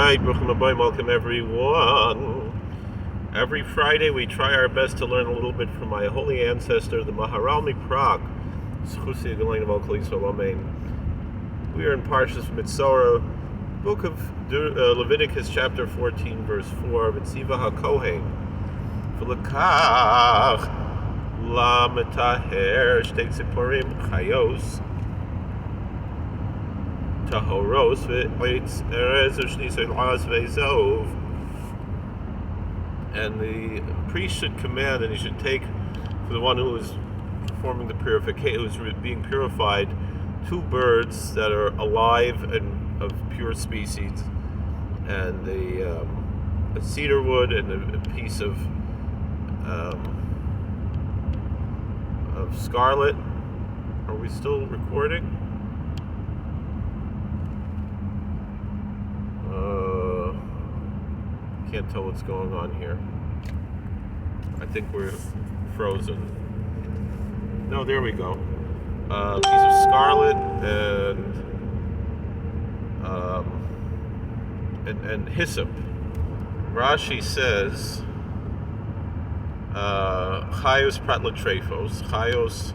right, welcome everyone. Every Friday we try our best to learn a little bit from my holy ancestor, the Maharal Prague. We are in Parshas Metzora, book of Leviticus, chapter 14, verse 4. V'tziva HaKohen v'lekach la metaher shtei tziporim chayos tahoros v'oitz erez u'shnisei l'az ve'zov. And the priest should command, and he should take for the one who is performing the purification, who is being purified, 2 birds that are alive and of pure species, and a cedar wood and a piece of scarlet. Are we still recording? Can't tell what's going on here. I think we're frozen. No, there we go. Piece of scarlet and hyssop. Rashi says chayos pratlatrefos. Chayos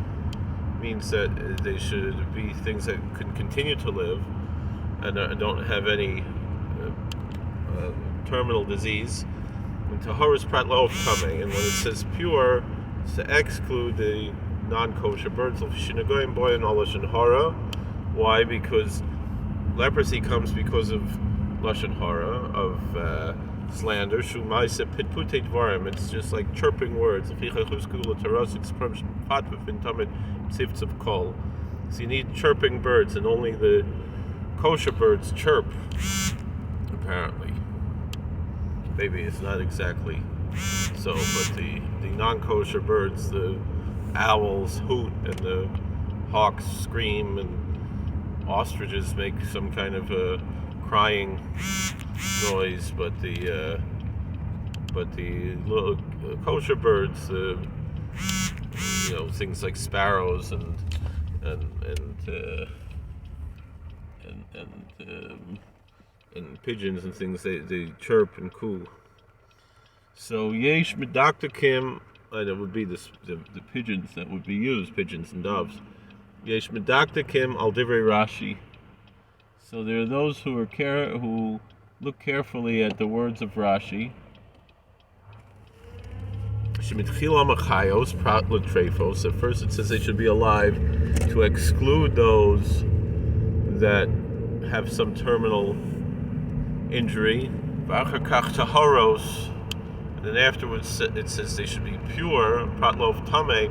means that they should be things that can continue to live and don't have any terminal disease. And tahoros pratla tamei. And when it says pure, it's to exclude the non-kosher birds. Why? Because leprosy comes because of lashon hara, of slander. It's just like chirping words. So you need chirping birds, and only the kosher birds chirp, apparently. Maybe it's not exactly so, but the non-kosher birds, the owls hoot and the hawks scream and ostriches make some kind of a crying noise, but the little kosher birds, things like sparrows and pigeons and things, they chirp and coo. So yesh medaktakim, and it would be the pigeons that would be used, pigeons and doves. Yesh medaktakim al divrei Rashi. So there are those who look carefully at the words of Rashi. Shemitchilam achayos prat l'trefos. At first it says they should be alive, to exclude those that have some terminal injury. V'achar kach tahoros. And then afterwards it says they should be pure, pratlov tamei,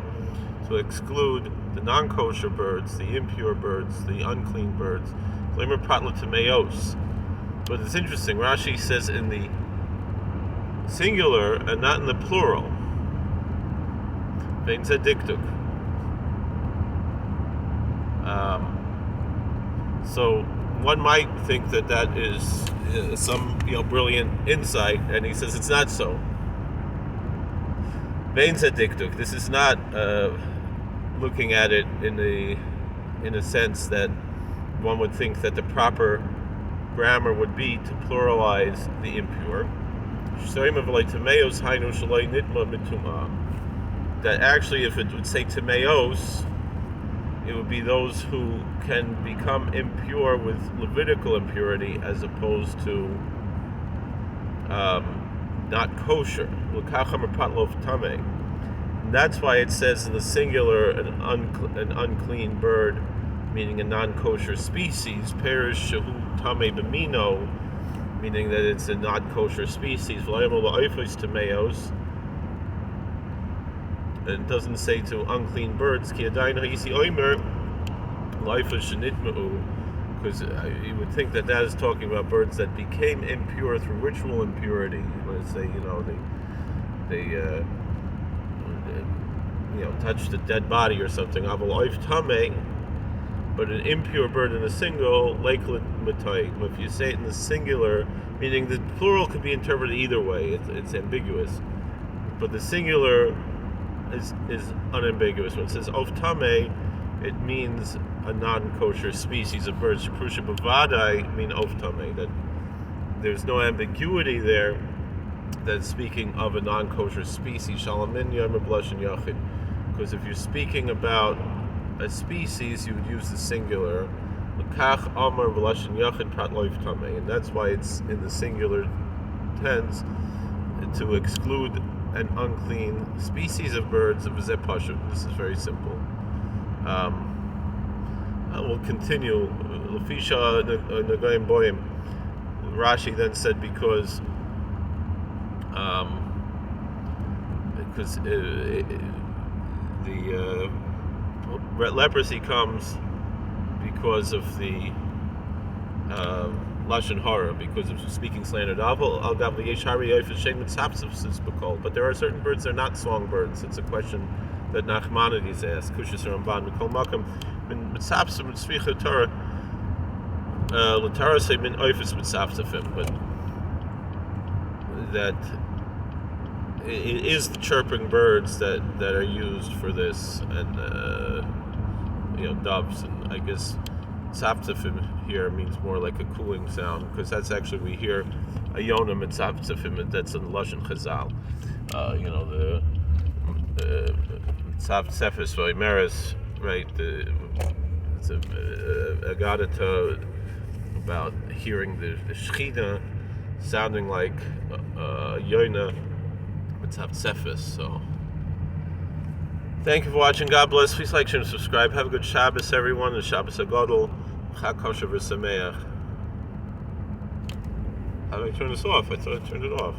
to exclude the non-kosher birds, the impure birds, the unclean birds. Klemer pratla tameos. But it's interesting, Rashi says in the singular and not in the plural. Vein zediktuk. So one might think that is some brilliant insight, and he says it's not so. Vein zediktuk. This is not looking at it in a sense that one would think that the proper grammar would be to pluralize the impure. That actually, if it would say tameos, it would be those who can become impure with Levitical impurity, as opposed to not kosher. And that's why it says in the singular an unclean bird, meaning a non-kosher species, perish shehu tamei b'mino, meaning that it's a non-kosher species. And it doesn't say to unclean birds, because you would think that is talking about birds that became impure through ritual impurity. Let's say, they touched a dead body or something. But an impure bird in a single, if you say it in the singular, meaning the plural could be interpreted either way, it's ambiguous. But the singular is unambiguous. When it says of tamei, it means a non-kosher species of birds. Shepusha b'vadai mean of tamei, that there's no ambiguity there that's speaking of a non-kosher species. Shalamin yom b'lashon yachid. Because if you're speaking about a species, you would use the singular. L'kach amar b'lashon yachid prat lo yiftameh. And that's why it's in the singular tense, to exclude an unclean species of birds of zeh pashut. This is very simple. We'll continue. Lefisha nagayim boyim. Rashi then said because the leprosy comes because of the lashon hara, because of speaking slander. But there are certain birds that are not songbirds. It's a question that Nachmanides asked. Kushas Ramban Mikol Makam min mitzapsim mit svicha Torah l'Torah say min oifus mitzapsafim, but that it is the chirping birds that are used for this, and doves, and I guess tzaptzafim here means more like a cooling sound, because that's actually, we hear a yonah mitzaptzafim, that's in Lashon Chazal. The tzaptzefes v'oimeres, right? It's a Agadata about hearing the Shechina sounding like yonah mitzaptzefes. So thank you for watching. God bless. Please like, share, and subscribe. Have a good Shabbos, everyone. The Shabbos HaGadol. Chag kosher v'sameach. How do I turn this off? I thought I turned it off.